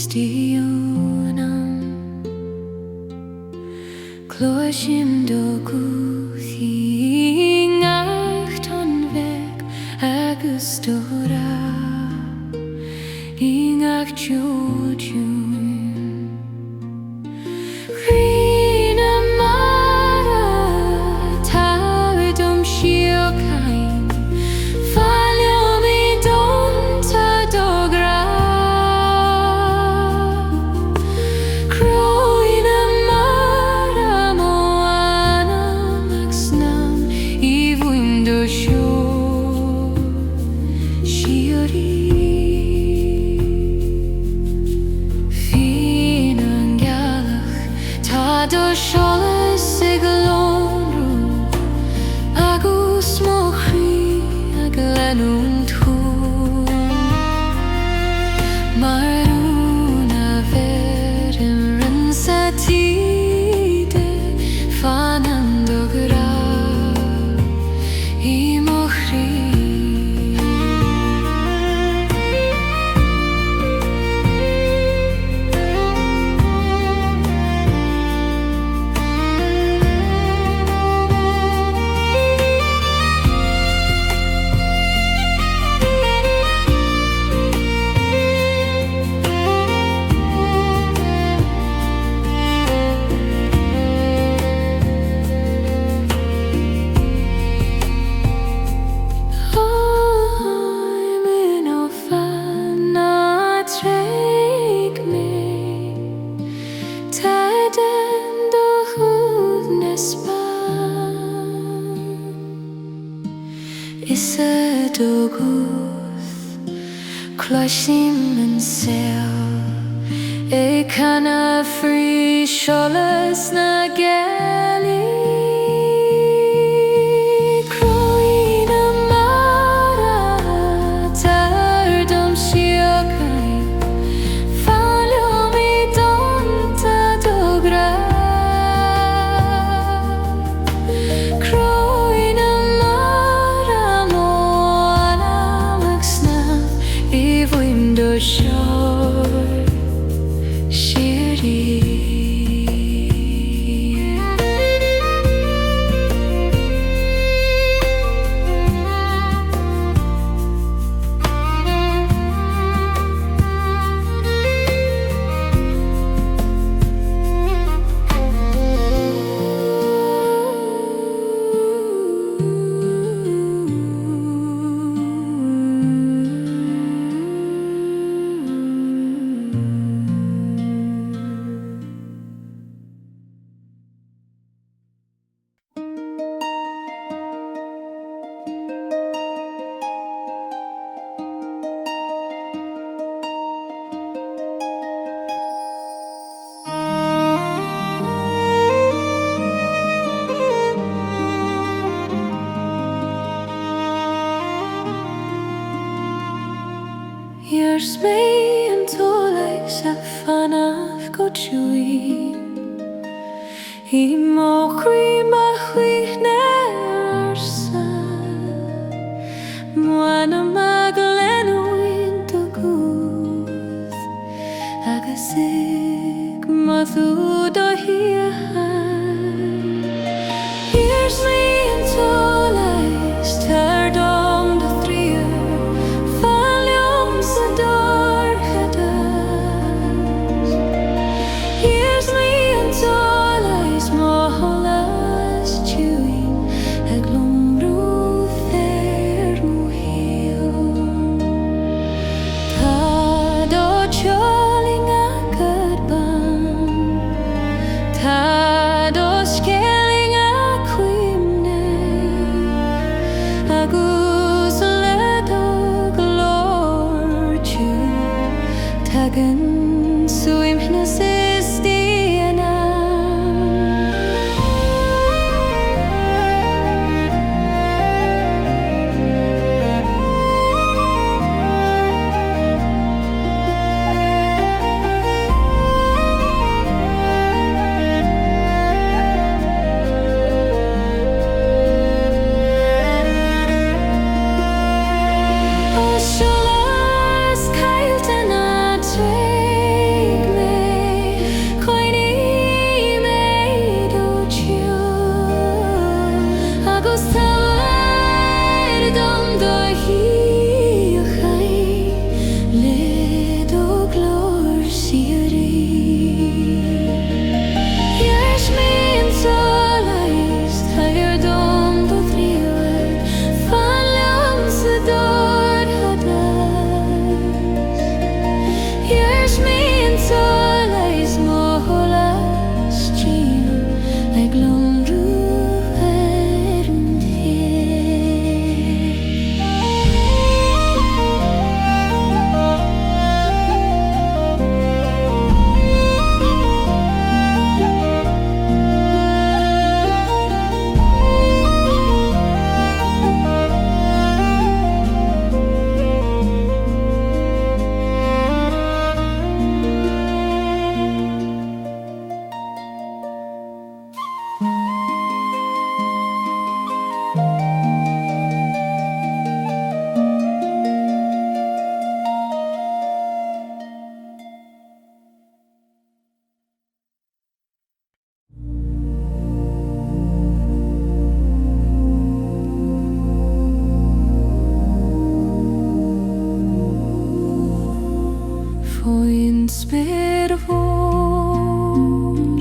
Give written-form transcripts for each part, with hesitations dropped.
stíonam Cloisim do gúthaí ngach ton bheith agus dóra ngach dúdún Rina mara táidum síocain Fáileán mi donta dogra Croí na mara mo anam ag snam I bhfuim do seo síorí Fin an Gealach tá do tSolais I glónrú agus mo chrí ag lenún tún Mar úna verim rinsa tíde Fan an dogra I mo chrí I'm in a fan a trek me Taden do Cuimhne span Is a dogus Cloisim an Ceol canna free tSolais na Gealaí Croí na mara táidum síocain Fáileán mi donta dogra Croí na mara mo anam ag snam I bhfuim do seo síorí Iarsmaí an tSolais a fanamh go tuaim I mo Cuimhne Cuimhne Muanam ag lenúin do gúth agus ag mothú do hAbhann Iarsmaí an tSolais tar dom do tríar Fáileán sa dorchadas Iarsmaí an tSolais mo holas tuaim ag lombrú fair mo hill Tá do tSolais ag hAbhann Tá do Scéalta ag Cuimhne agus le do glór tú tagan Cuimhne sa stíonam O tSolais Ceolta na spyr fór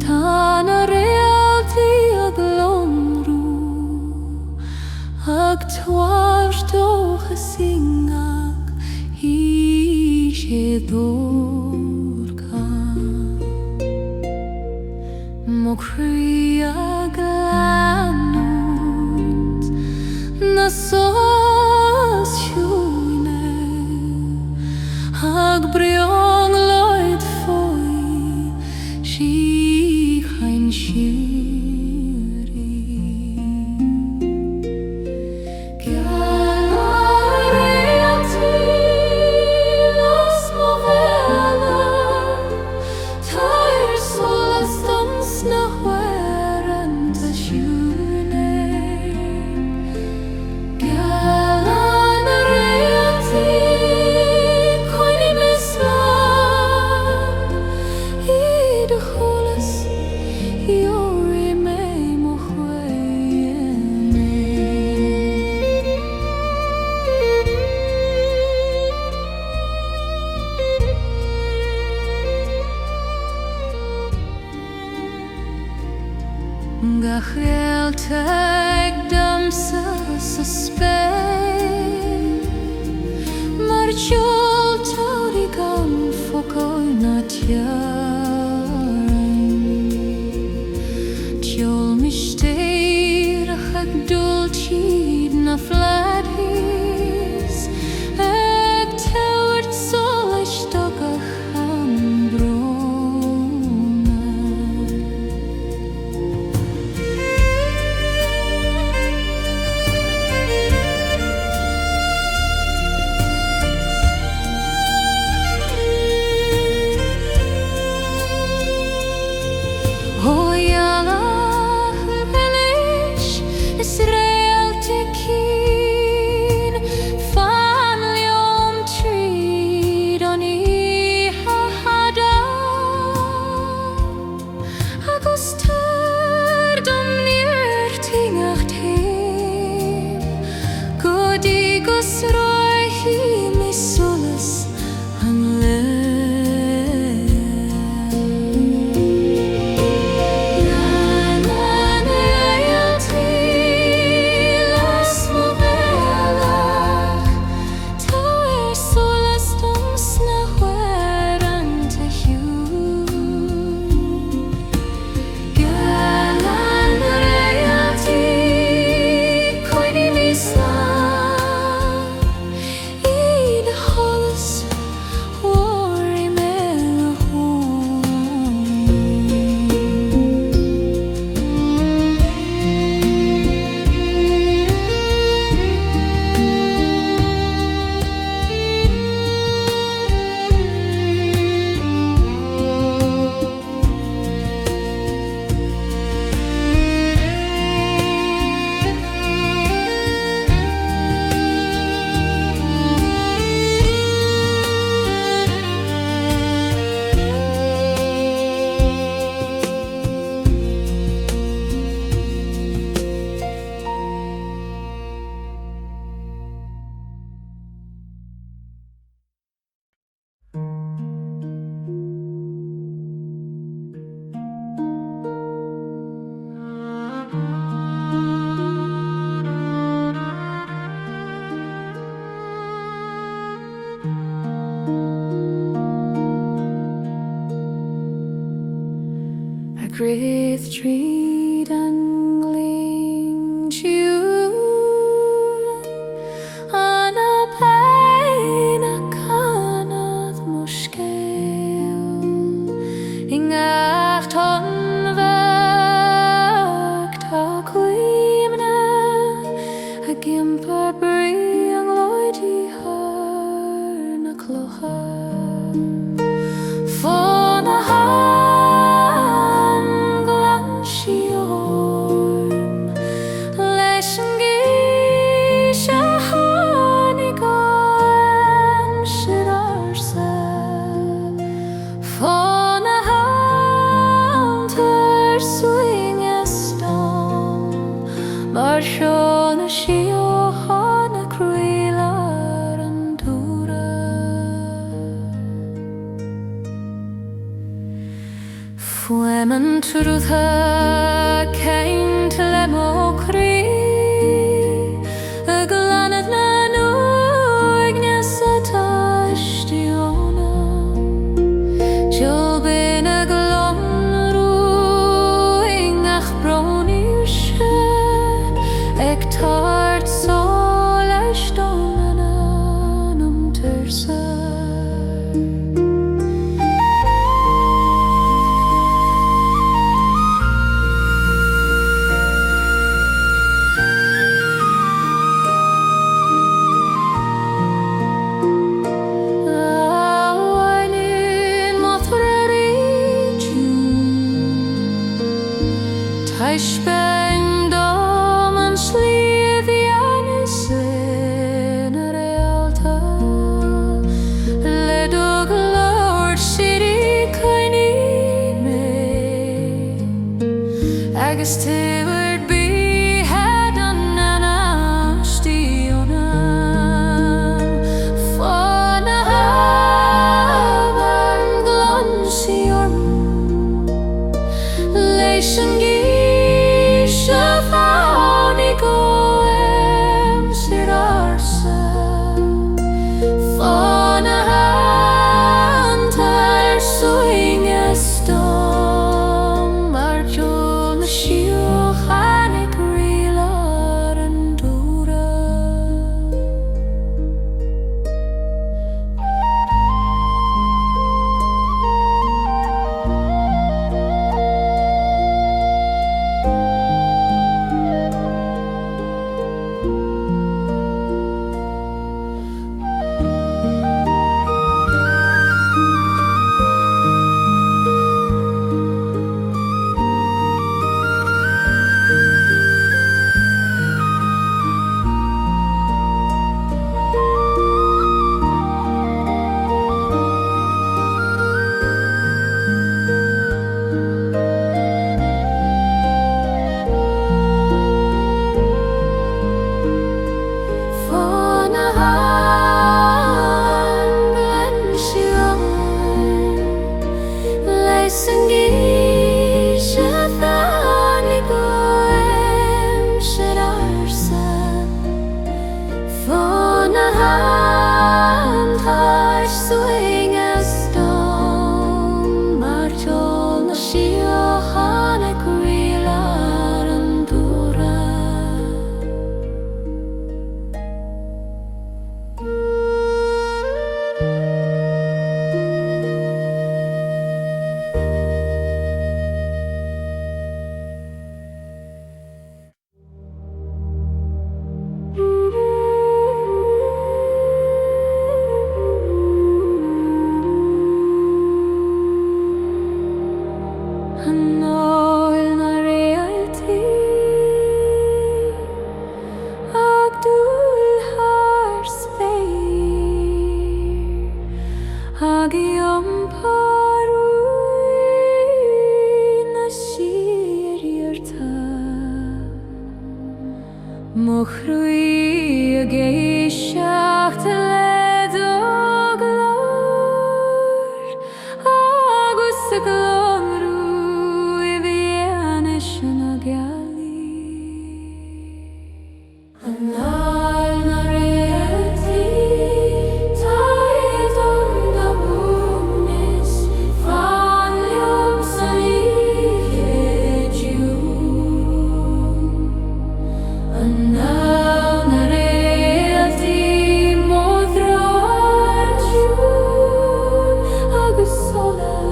Tá na réaltaí ag lomrú ag twarstocha singach h'oíche dórcha Mo Croí ag leanúnt na sós siúine ag briong loid foioi sí chain siúri Gealach réaltaí las mo bhFaoileán tSolais dons na huaireanta siúne Gealán réaltaí Coille iad a cholalas Iori mé mo Fuaim Ga Réalta ag damsa sa spéim Mar teoltóirí gan focail na tearainn Teol mistéireach ag dul tíd na fladhís ag thabhairt soláisteach Amhrán H'Ialach Bhailis is Réalta cín Fan leom tríd an oíche hAbhann agus tar dom níortingach taim go dtí gus roiithí mé solas an Great tríd angling June an a pain a canad mo Scéal in acht an bheag tá Cuimhne a gimper briang loidí haar na clocha Fonn a she Fuaim an trútha ceint le mó Croí a glanad na nuaigne sa taisteóna Jobbin a glonrúing ach bron Íorse ag tart tSolais dóna an tursa Spend om an sliabh Ianis in a Réalta le dog Lord City Coille me agus tiward be had an astíonam Fonn hAbhann glonsiorm leis an Fonn hAbhann tar suinge stom mar Ceol na siúch ag rialar an dúra Anáil na Réaltaí ag dúil thar spéir ag iompar na siríorta mo Croí a géisteach le dog Lord agus a Anáil na Réaltaí taid an na bhuaimnis fan leom san hOíche dún Anáil na Réaltaí módrar dún agus solas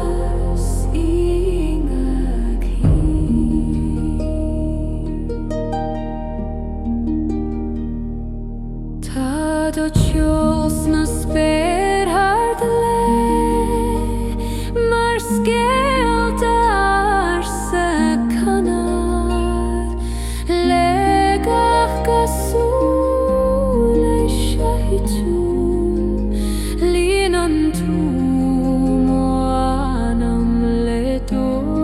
do tSolais na spéir hard le mar Scéalta ar sa canad le gach gasúil é seaitún líon an túm ó anam le dós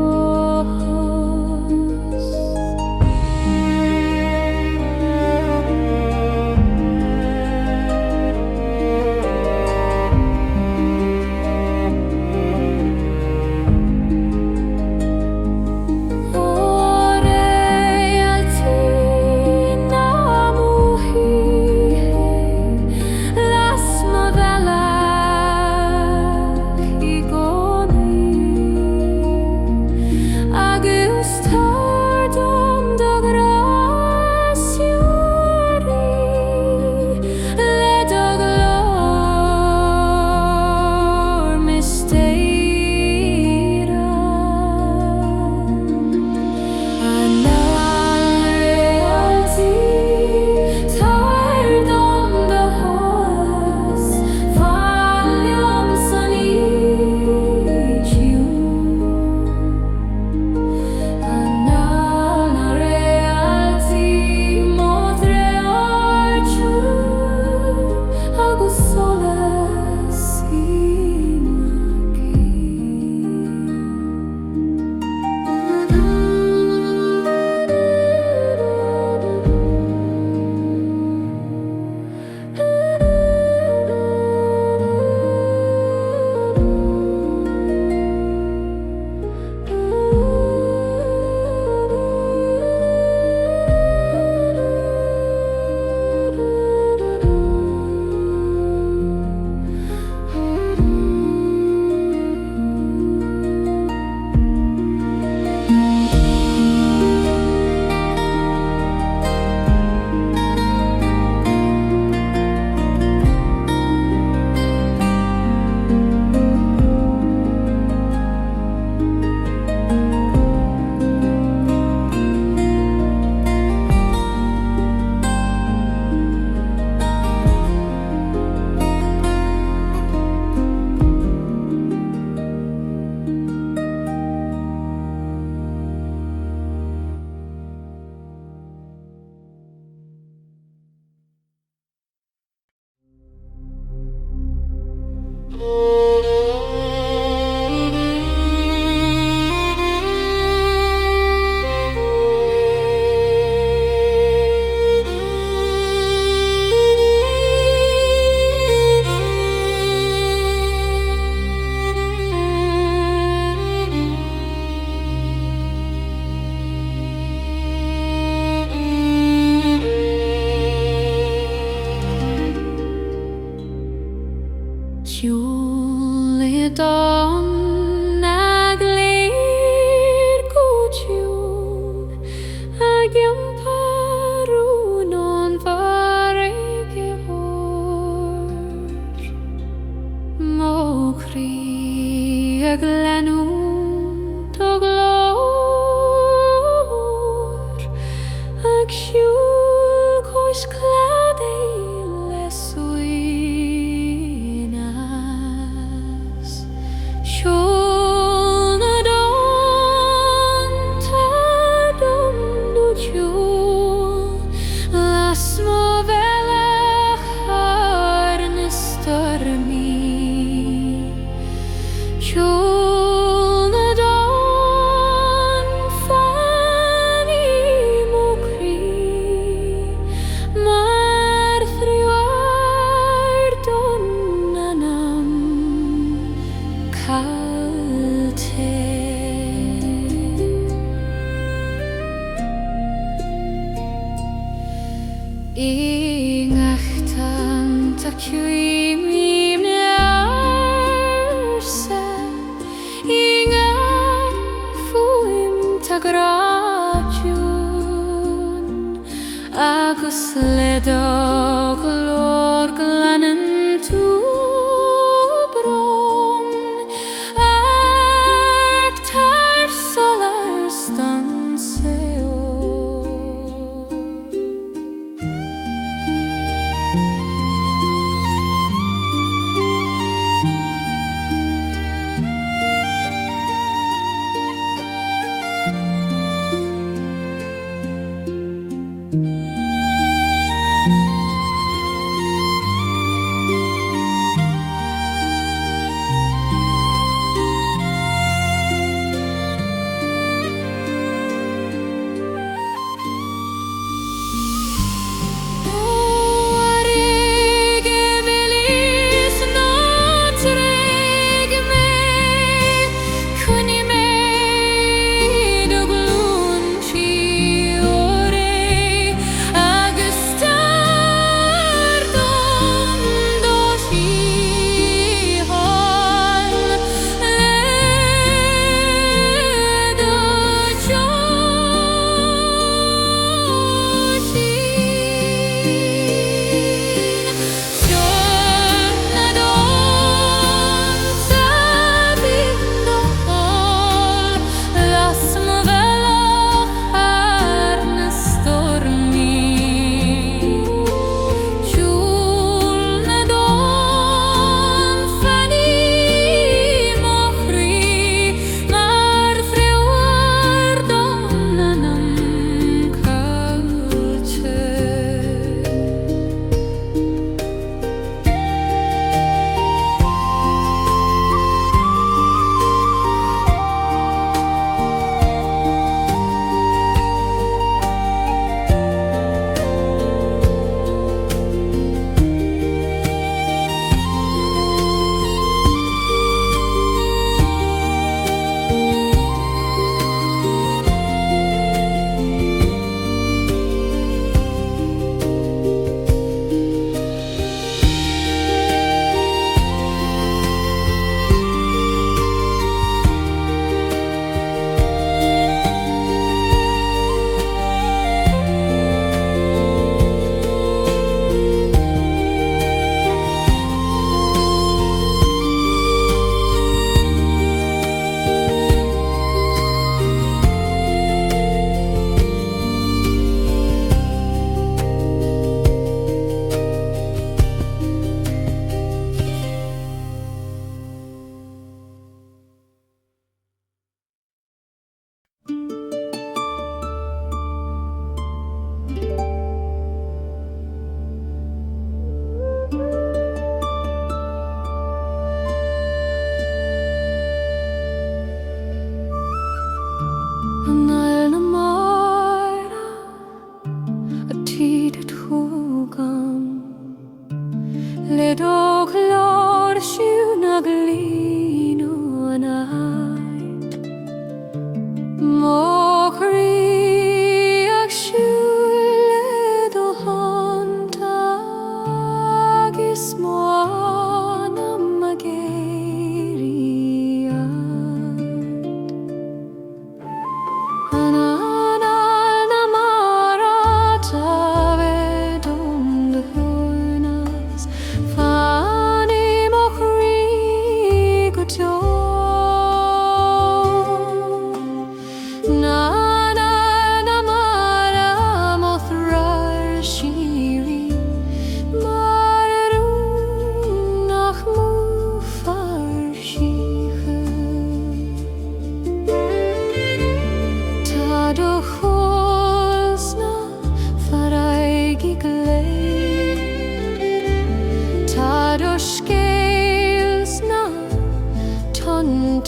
Fonn ag léir gúitiú ag iomparú non Farraige hór. Mo Croí ag lenú do glór ag siúl cois clad é le suinas. Siúl na dawn tá dom do tiúl las mo bhealach ar na stormí. Siúl na dawn fanní mo Croí mar thriuar don anam caillte. Ingachtan ta Cuimhne arsa, ingar Fuaim ta gráitiún, agus le do glór glanan tú bron, ag tSolais don Ceol.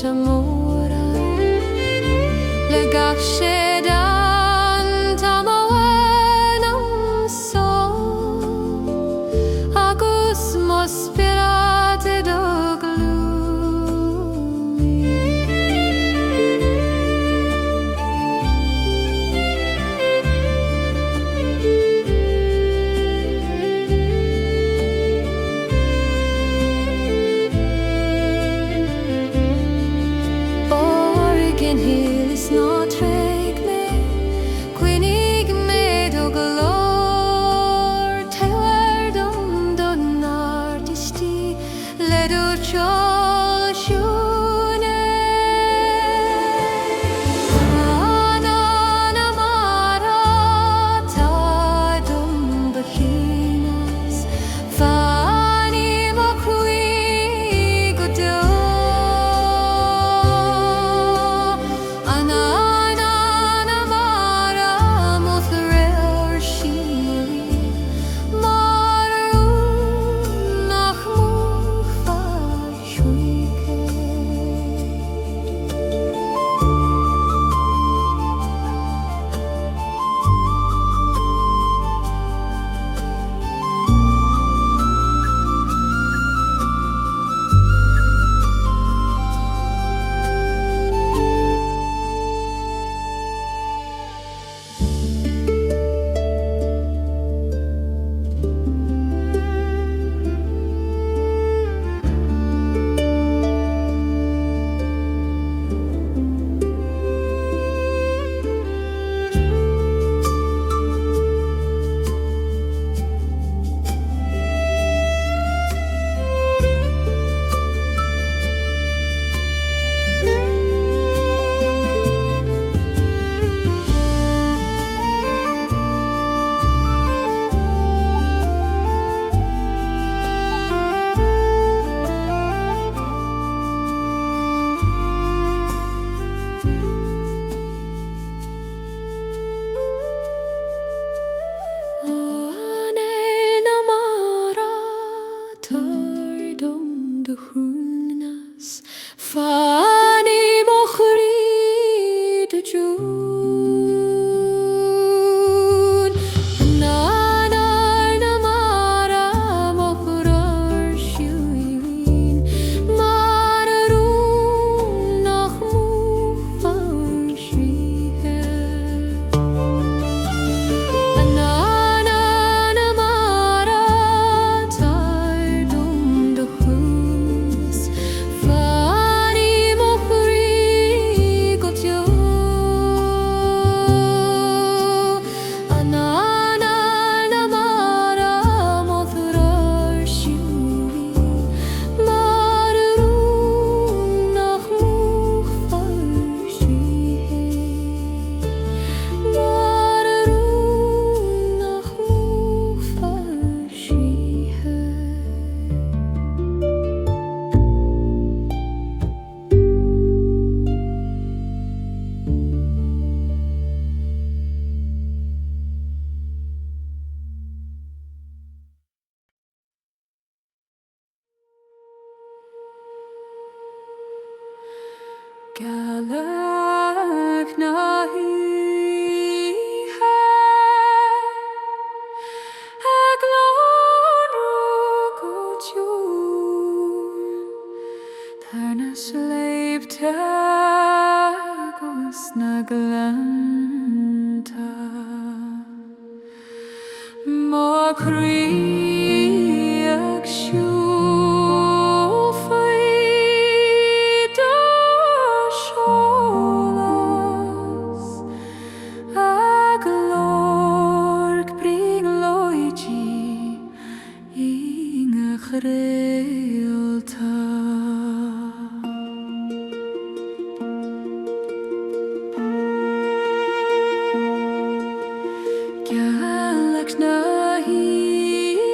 tamóra le gach sé dan tam awen am so agus mo spirate do Gealach na hOíche aglón rúgútiún tar na sleibte agus na glanta má Croí ag siúl faoi do tSolais ag lorg bring loidí ingach Réaltaí. Gealach na hOíche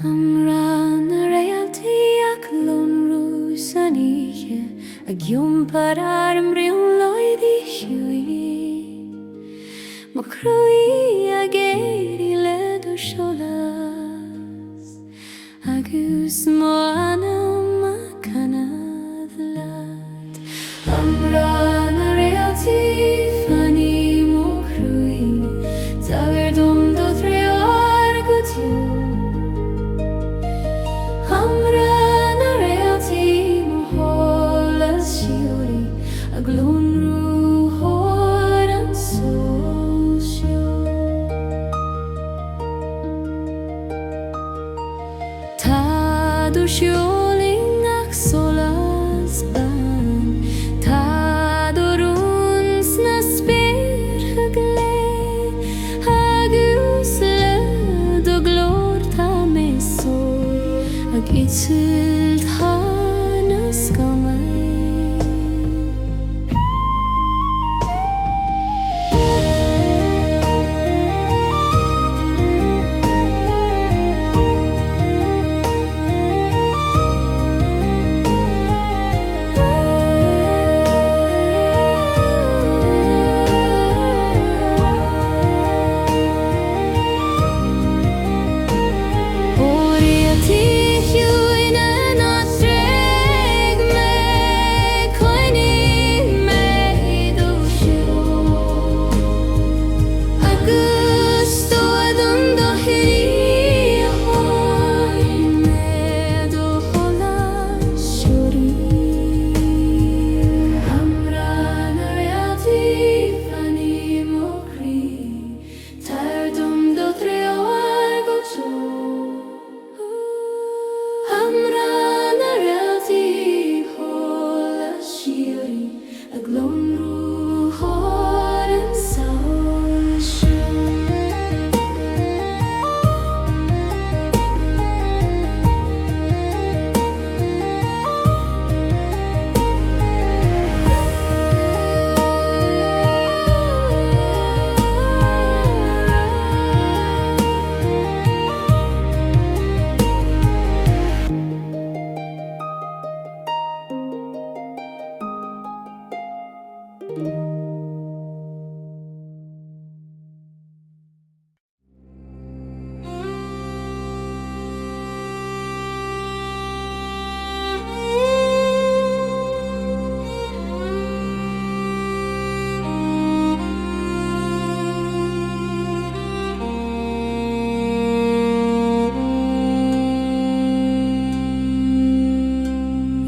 Amhrán Réaltaí ach lonrú san hOíche a giompar arm rion loidí siúí má Croí a géirí le tSolais agus má anam a canad lad Amhrán Réaltaí fanní má Croí tagar dom do treor go tiú Amhrán Réaltaí má hólas siúí a glónrú hór an sol siú Táú siúling ach solas ban Táú rún sna spéircha glé agus le do glór tá mé sol ag itzilt hána scamai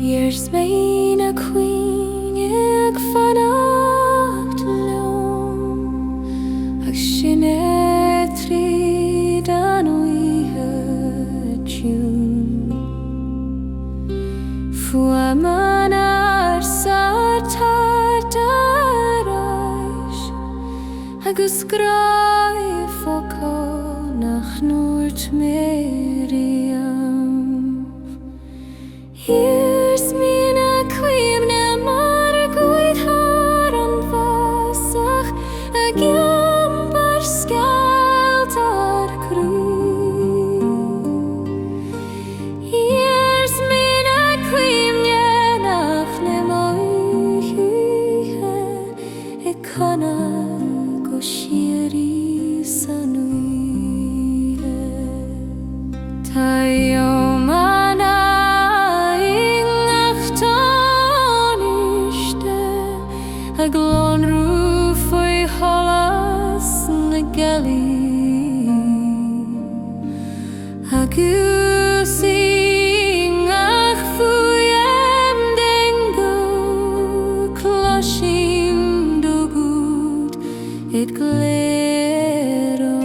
Iarsmaí na Cuimhne ag fanacht leom ag sin tríd an hOíche tiún Fuaim ar sartart aráis agus gráibh nach nuairt mériam Iarsmaí na Cuimhne mar Gaoithe an bhasach a giompar Scéalta Croí Iarsmaí na Cuimhne nach hOíche I conna go siarí san hOíche Tá a glónrú faoi cholas na Gealaí agus ach Fuaim den go cloisím do gúd it gléireom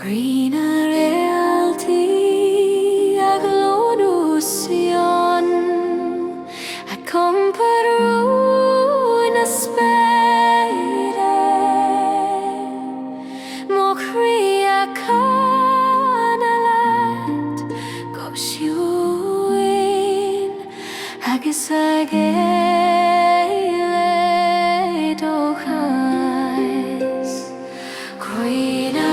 Greener Réaltaí ag lónúsíon ag comparú na spéire mo Croí a Anáil go siúin agus ag Éire do chais Croí na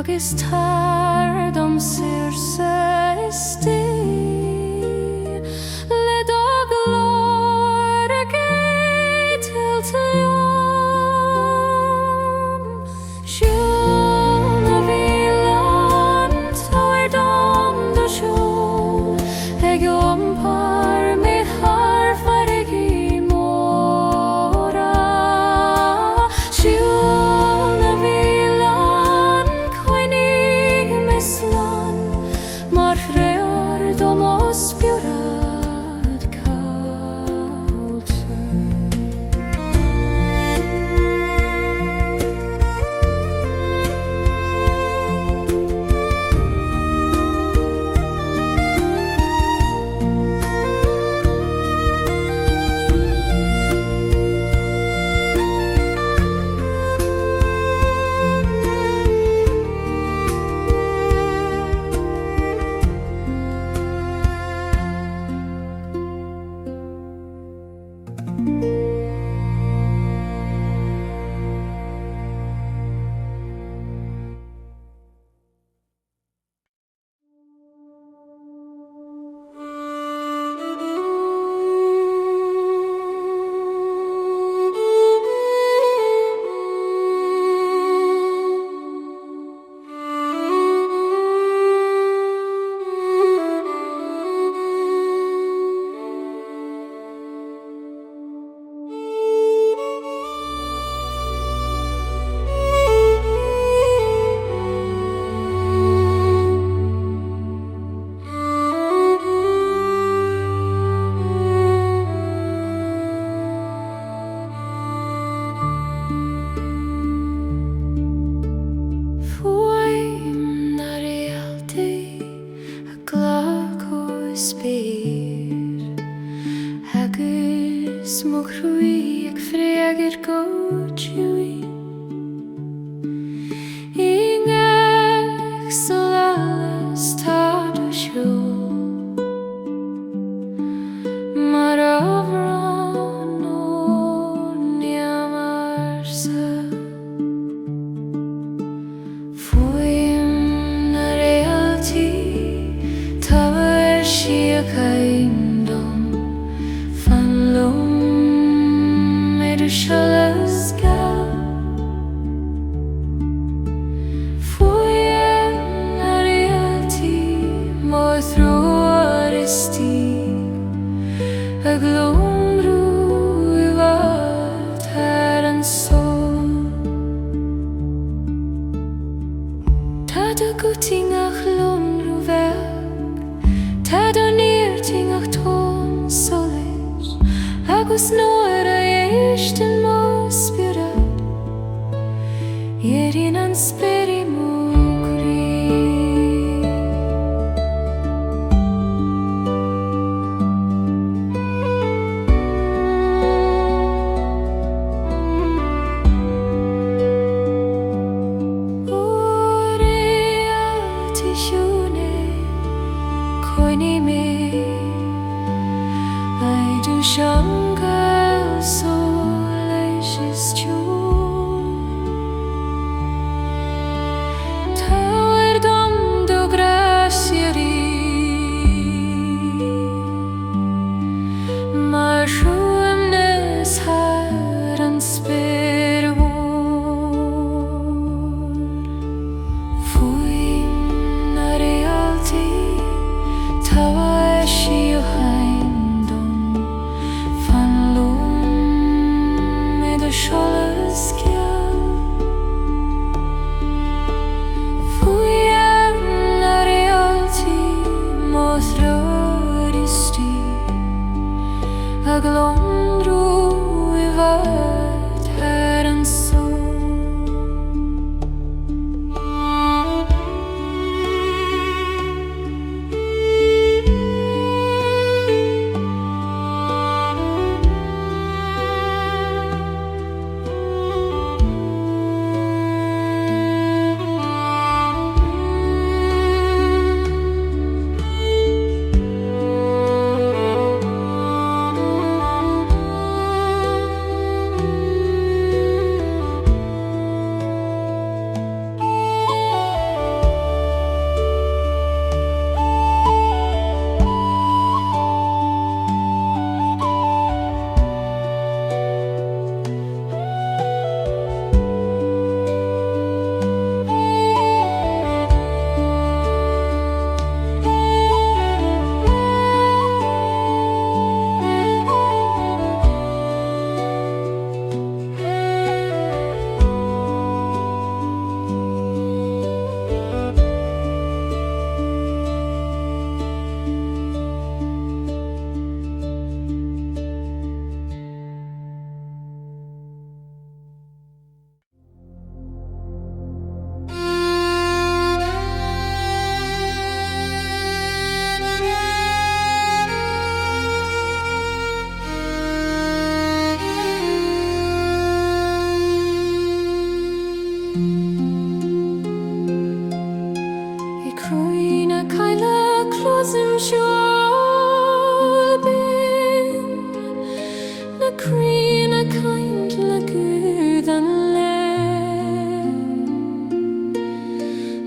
agus tardam sirse sti le dog lor a gate till to yom Siúl a bhFaoileán toir dom do siúl ag iompar mé thar Farraige móra Siúl a bhFaoileán Coille mislan mar chréir dom os biúrad cáilte Fuaim na Réaltaí a ghlach ó spéir agus mo Croí ag freagar go tiúin I ngach solas tá do siúl mar Amhrán ó neamarsa Fuaim na Réaltaí táhair sí a caindom fan lom idir solas gal Fuaim na Réaltaí má thróir istí a glomrú I bhfad ar an sol Tá do gútingach lomrú bheag Tá do níortingach tSolais agus nóir a éistin más biúrad Éireann an spéirí mó Croí Ó Réaltaí siúne Coille mé ai dú seangal tSolais is tiúl Táir dom do graciarí mar siúim nes thar an spéir mór Fuaim na Réaltaí táhair sí ó haindom fan lom idir solas ceol Fuaim Croí na Coille closim siúl bin na Croí na kind le good an le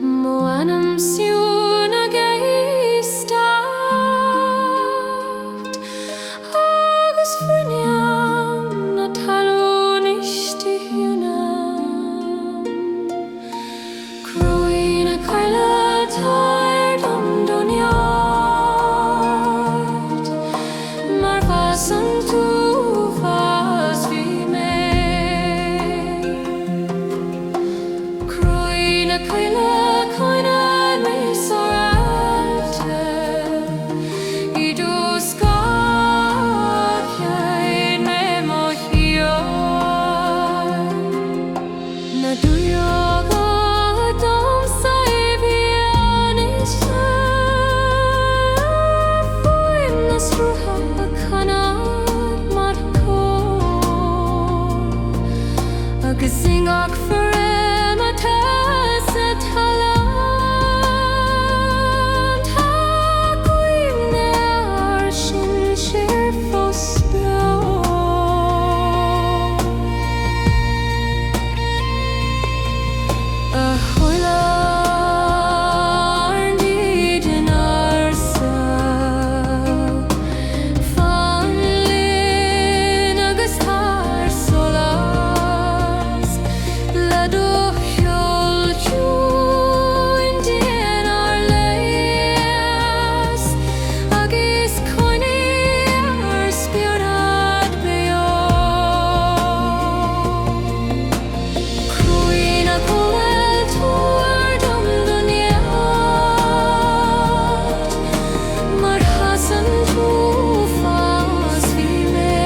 mo anam siúl na gaistat agus frineam na talún isti hiúnam Croí na Coille tar dom doniart mar fasan tú fas fi me Croí na Coille coine me soralta I dus gaoithe me mo hiar na duyoga dom saibian isha Fuaim na struha bacanad marco agus singach foreim a tasa talan ta Cuimhne ar sin sir fos beo hOíche need in arsa Fonn lin agus tSolais le do Ceol in din ar leas agus Coille ar spiorad beo Croí na Coille tuair dom doniat mar hasan tú fas fi me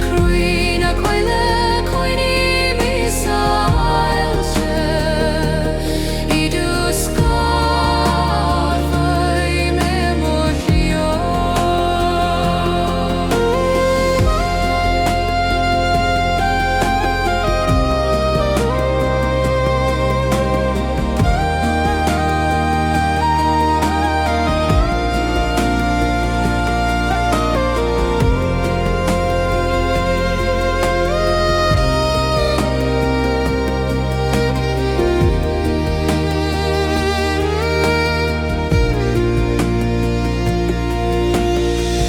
Croí na Coille coine me sáilte I dus gaoithe me mo hiar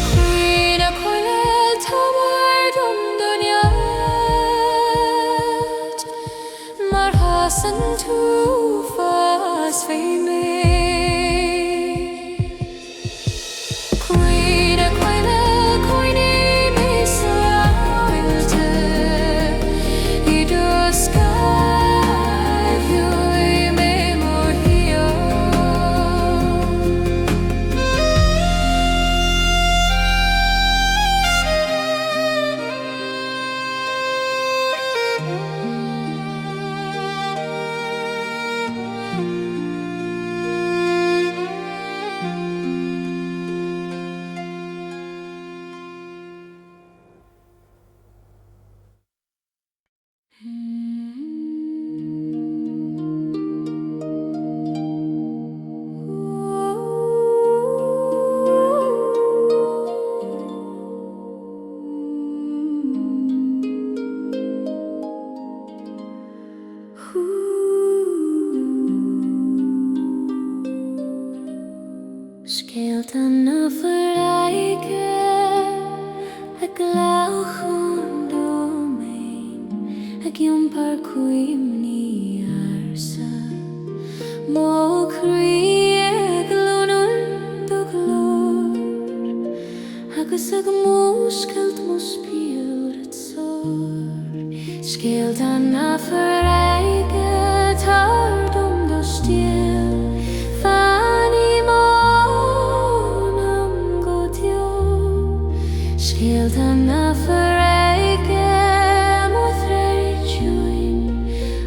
Croí na Coille tabhair dom doniat mar hasan tú fas fi me Croí na Coille coine me sáilte I dus gaoithe me mo hiar Scéalta na Farraige ag leabhán domain ag iompar Cuimhne arsa mo Croí ag lonún do glór agus ag múscailt mo spiúr at sór Scéalta na Farraige tar dom do stiel fanny monam go dio Scéalta na Farraige mo threiriúin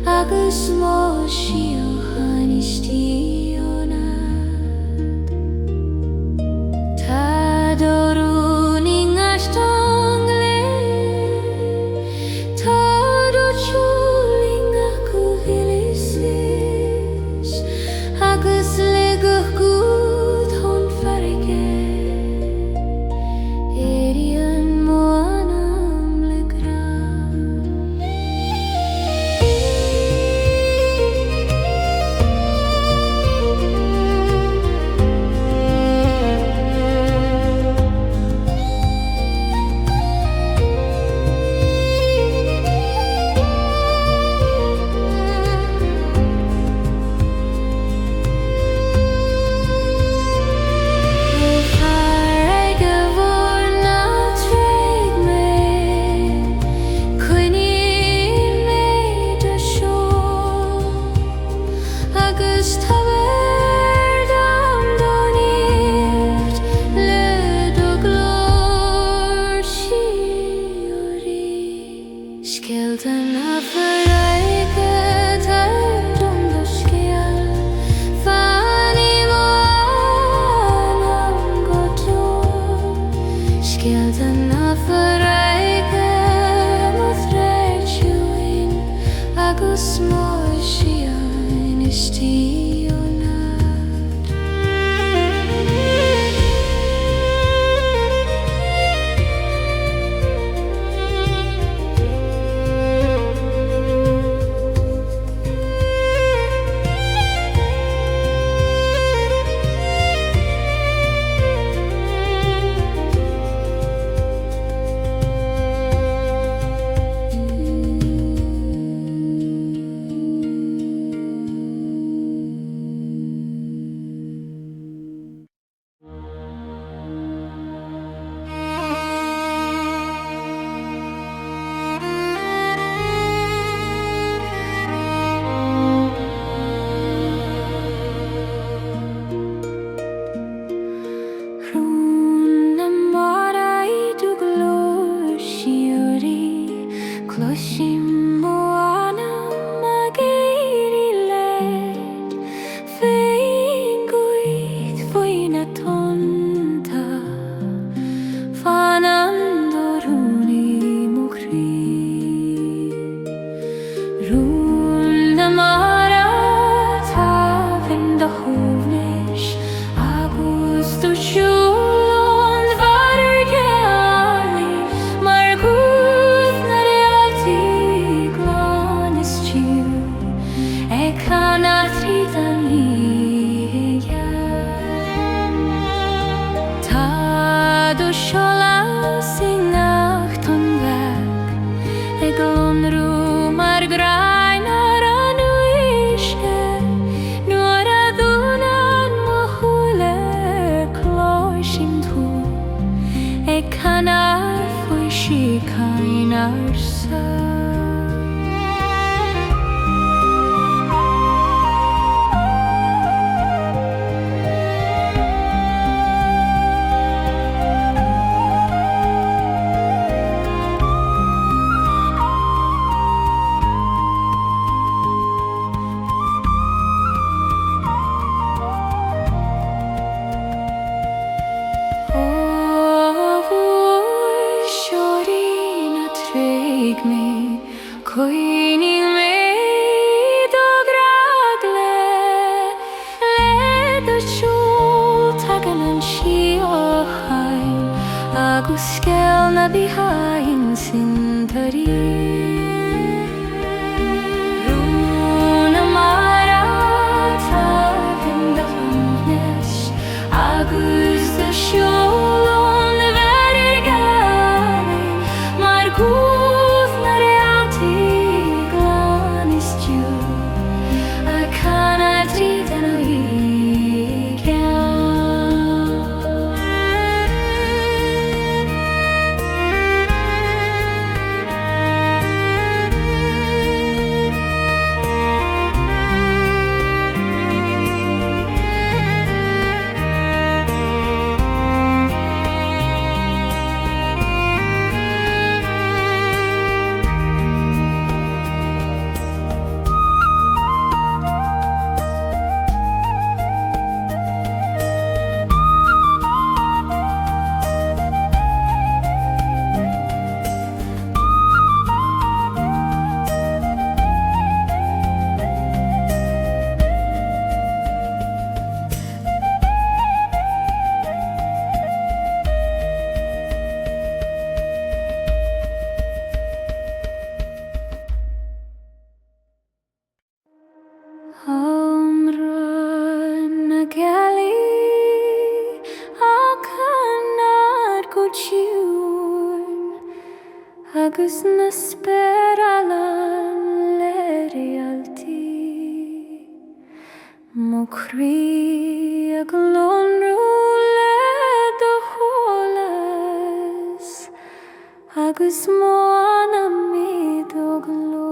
agus mo siochan istíonad Tá dorúning ashtangle Tá do chuling a cuhilisi Amhrán na Gealaí canad go tiún agus na Spéalán le Réaltaí mo Croí ag lonrú le do tSolais agus mo anamid ó gló.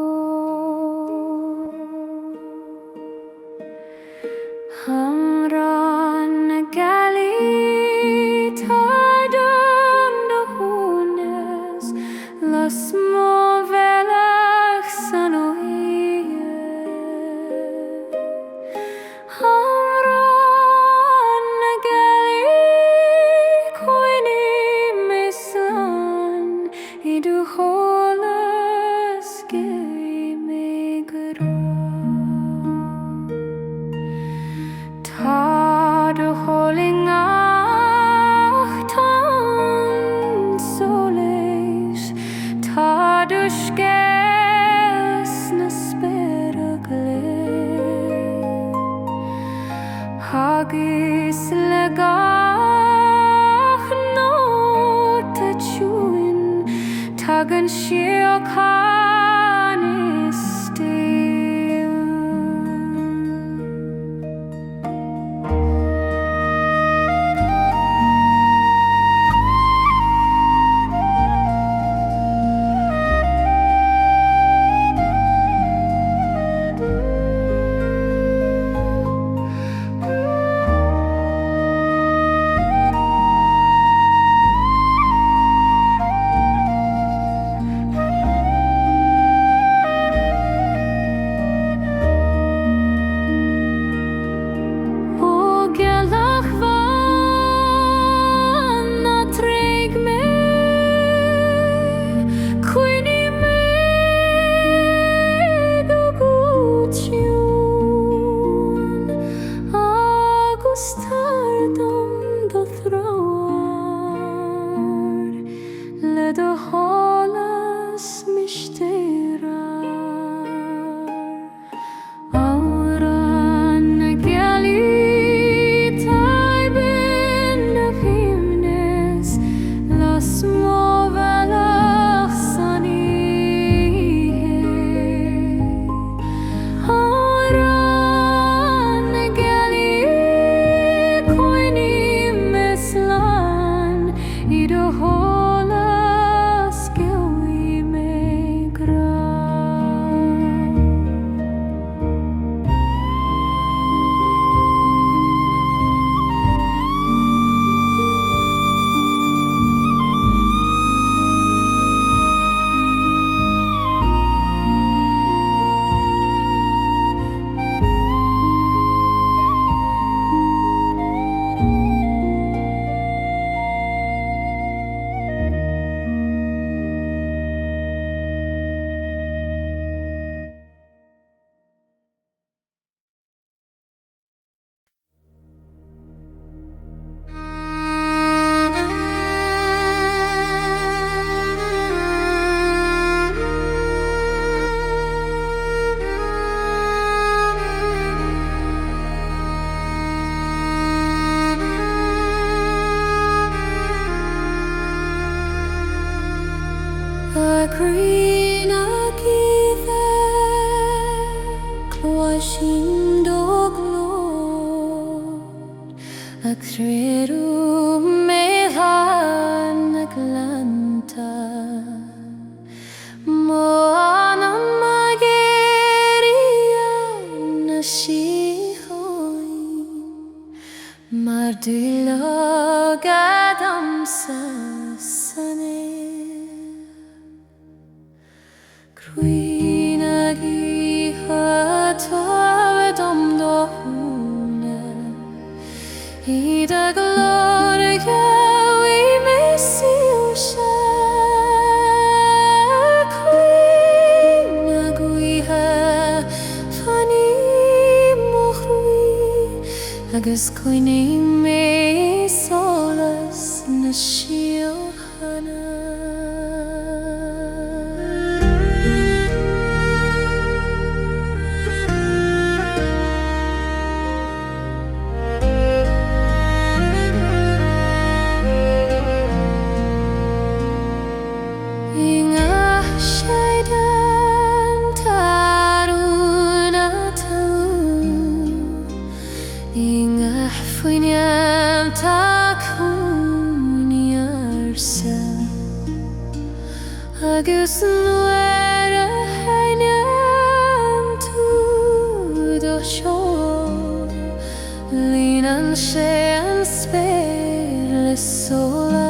Amhrán na Gealaí tardam do húnas las mo bhealach san hOíche. Amhrán na Gealaí Cuimhne me slán I do tSolais gei me gra. Tá do hOlingach tSolais tá do scéas na Spéalta agus le gach nóta tiún tagan seocán is still. Agus Cuimhne me solas na Gealach. agus nuair a hainneam tú do seo líonan sé an spéile solas.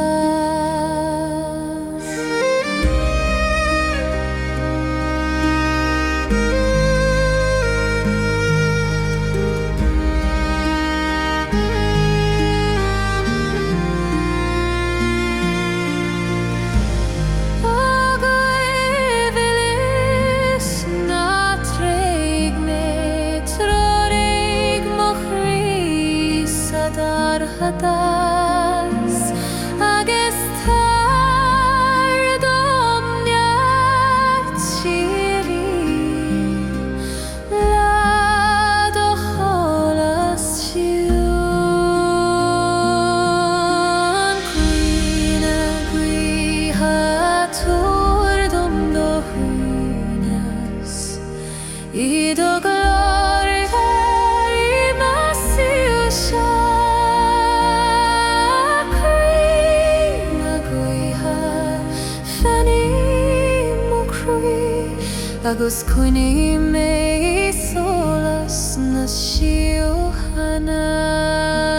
Agus tar dom neart sirí lá do cholas siún Cuimhne cuithe túr dom do chunas I do glória I massiú seo agus Cuimhne solas na hAbhann.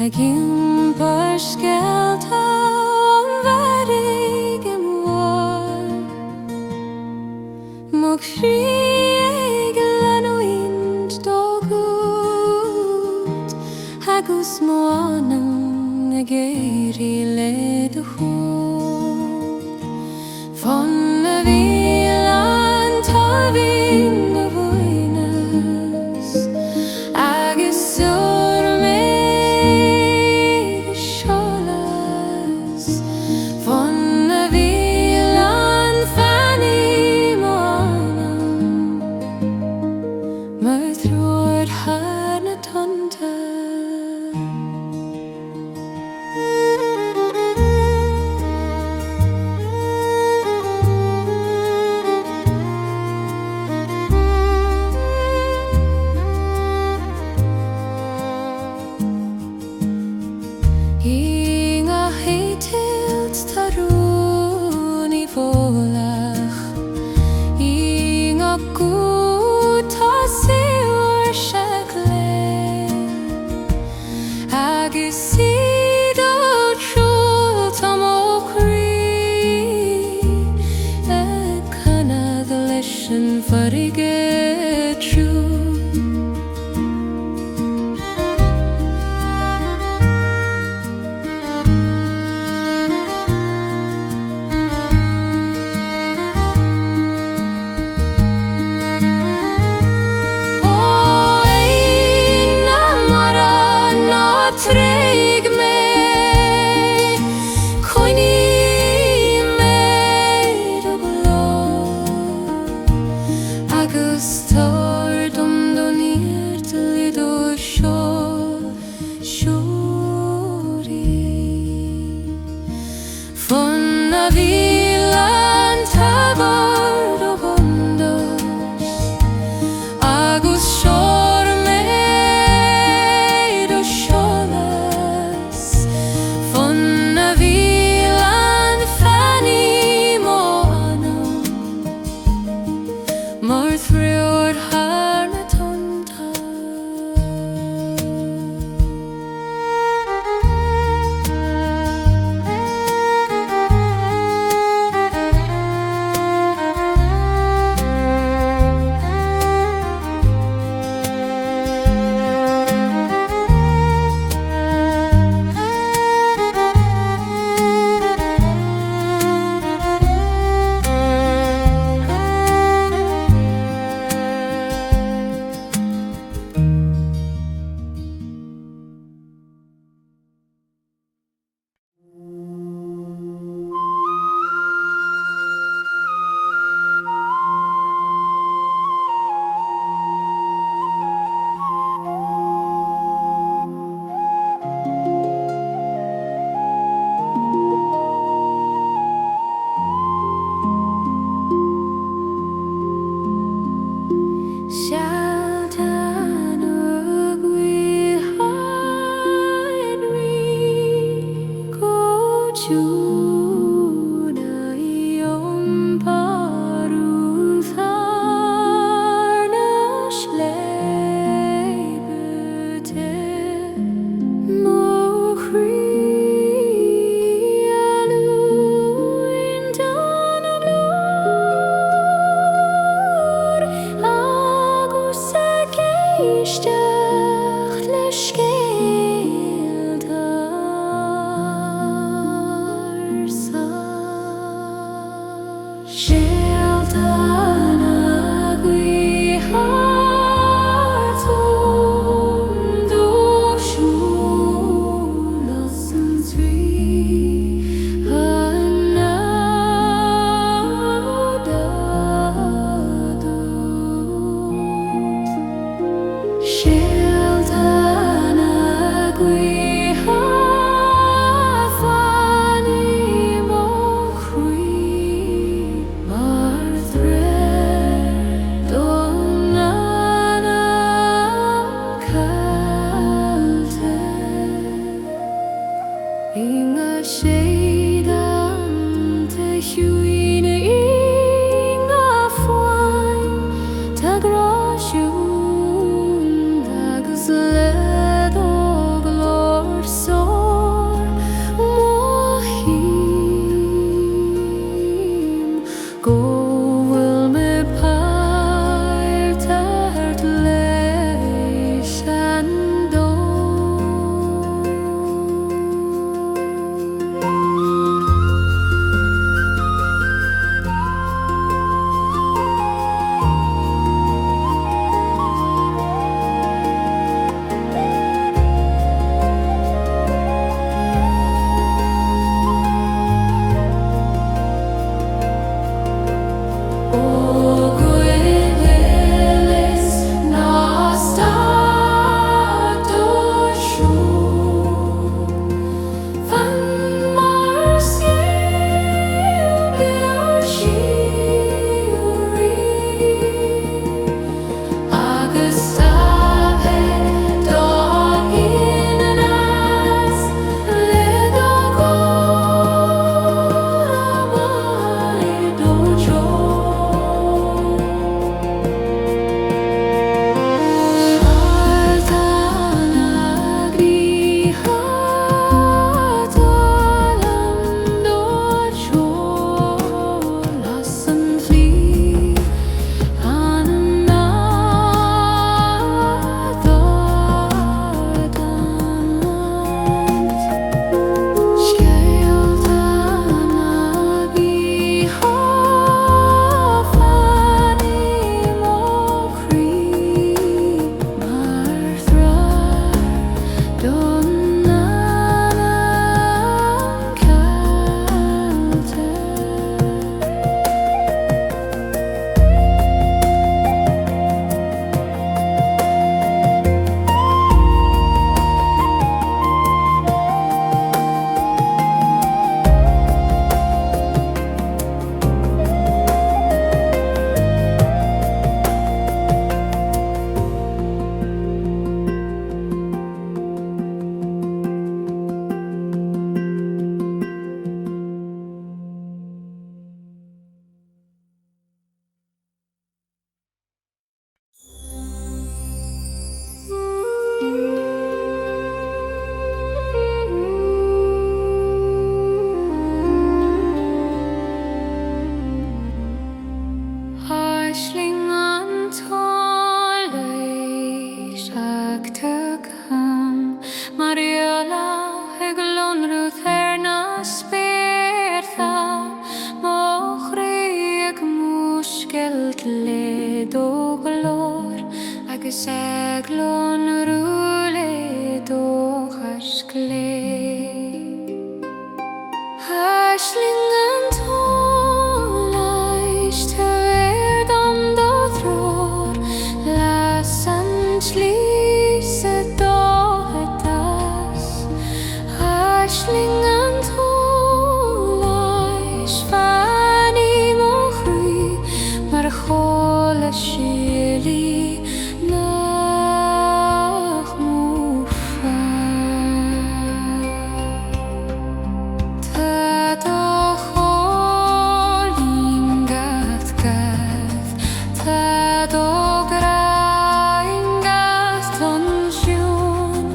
Hagin par Scéalta an Farraige mór Mo Croí Gealán wind dogút agus moanam na Éire le do chór Fonn na bhFaoileán tá bhín na bhuainas agus Farraige true. Fonn bhFaoileán tabhar do bundos agus seormaid do tSolais. Fonn bhFaoileán fannim ó Anáil mar thriúr thar na tonta. Cealta na gCrann go tuna parús thar na sleibte mo Croí alúin don glór agus céisteach le Scéalta Scéalta na gCrann do tSolais an trí Anáil Scéalta na gCrann fannim ó Croí mar thriúr don Caillte. Inga séidean tHuimhne inga Fuaim tá gráisiún agus lead ó glór sór mohím go bhfuil me páirt thart leis an dór. Aisling an tSolais ag tugam Mariala heglon ruth na spertha Mochri ag muskelt le do glor agus eglon rule do chaskle Aisling an tSolais te verdam do thror las an tslise do hetas Aisling an tSolais fani mochri mar chola shili nach mufa Ta do cholingat gath Ta do graingat tonsiwn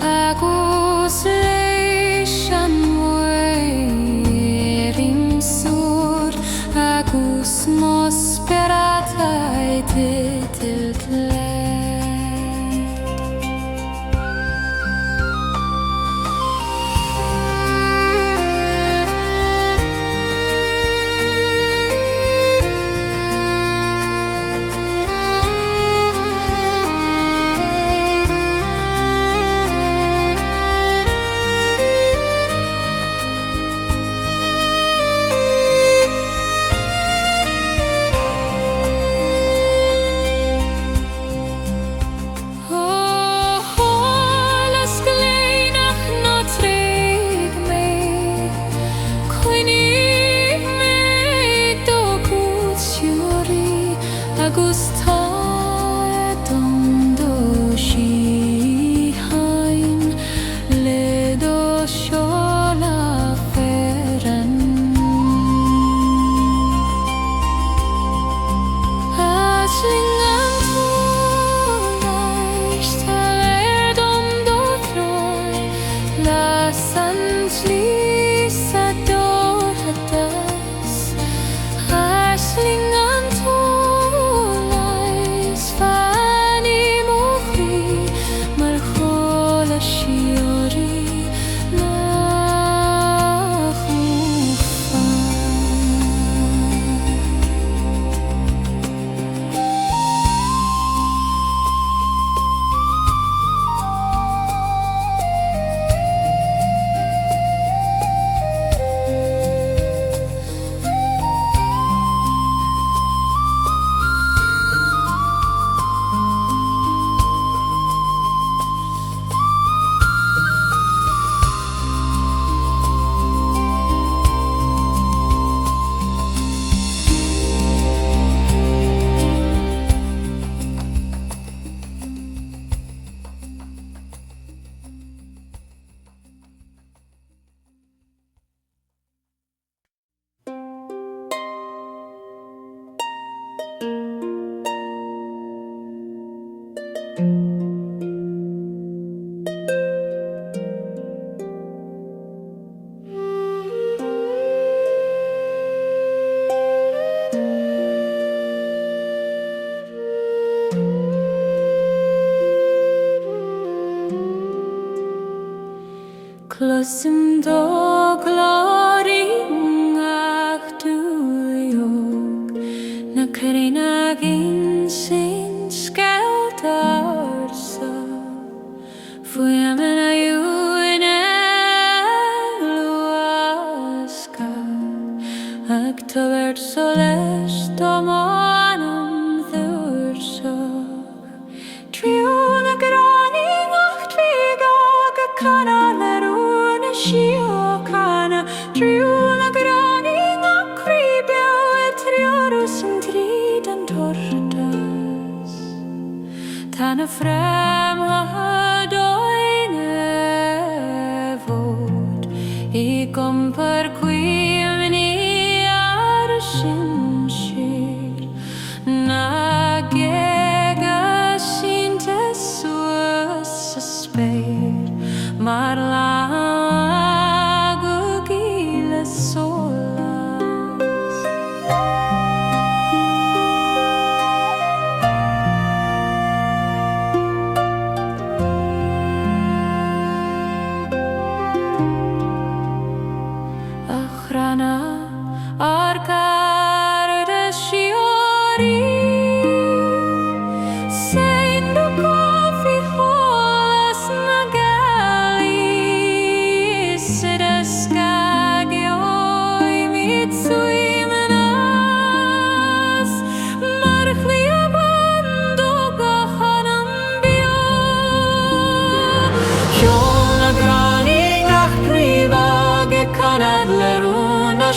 agus leis an weirin sur agus mos beratai titilt le Closum do gloring ach dúiog na carina gin sin Scéalta arsa Fuaim na in luasca ag tubert soles domanam thursog Triú na gráning ach tvígag a canal Shiokana, Triuna Graning, a Cribel, Etriorus and Trid and Tortas. Tana Frema Doine Vod, I compar Cuimhne Iarsmaí, Na Gega Sinte Suas Spade, Marla.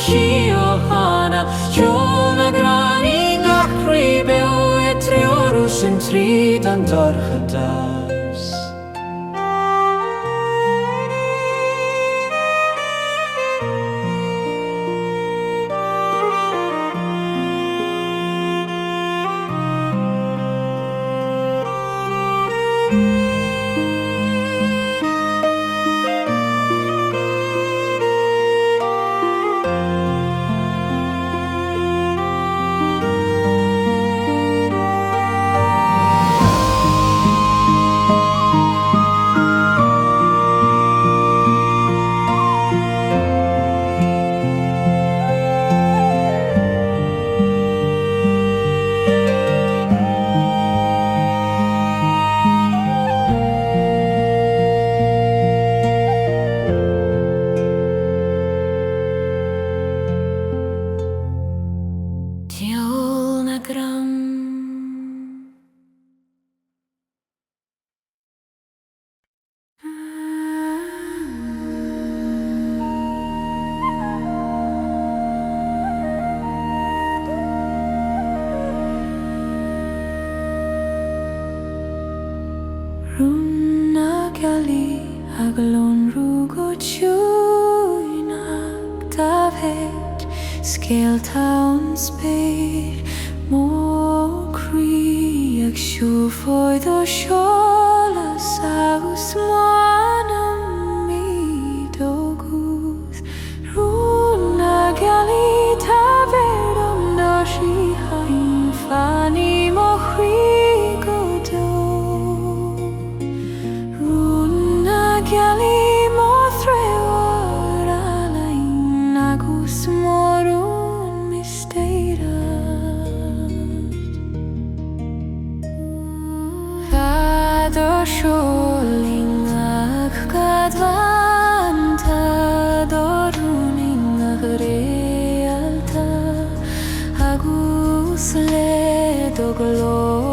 hAbhann Ceol granny Croí beo treorus in tríd an dorchadas. Scéalta an spéir mó Croí ag siúl foidd ó seolas agus mána míad ó gús rúna Gealaí tá bheith an doisí hain fanní mo Croí go dó rúna Gealaí mo threo alainn agus mórú Seoling ach gadhhain tá dorúning ach réalta agus le do glór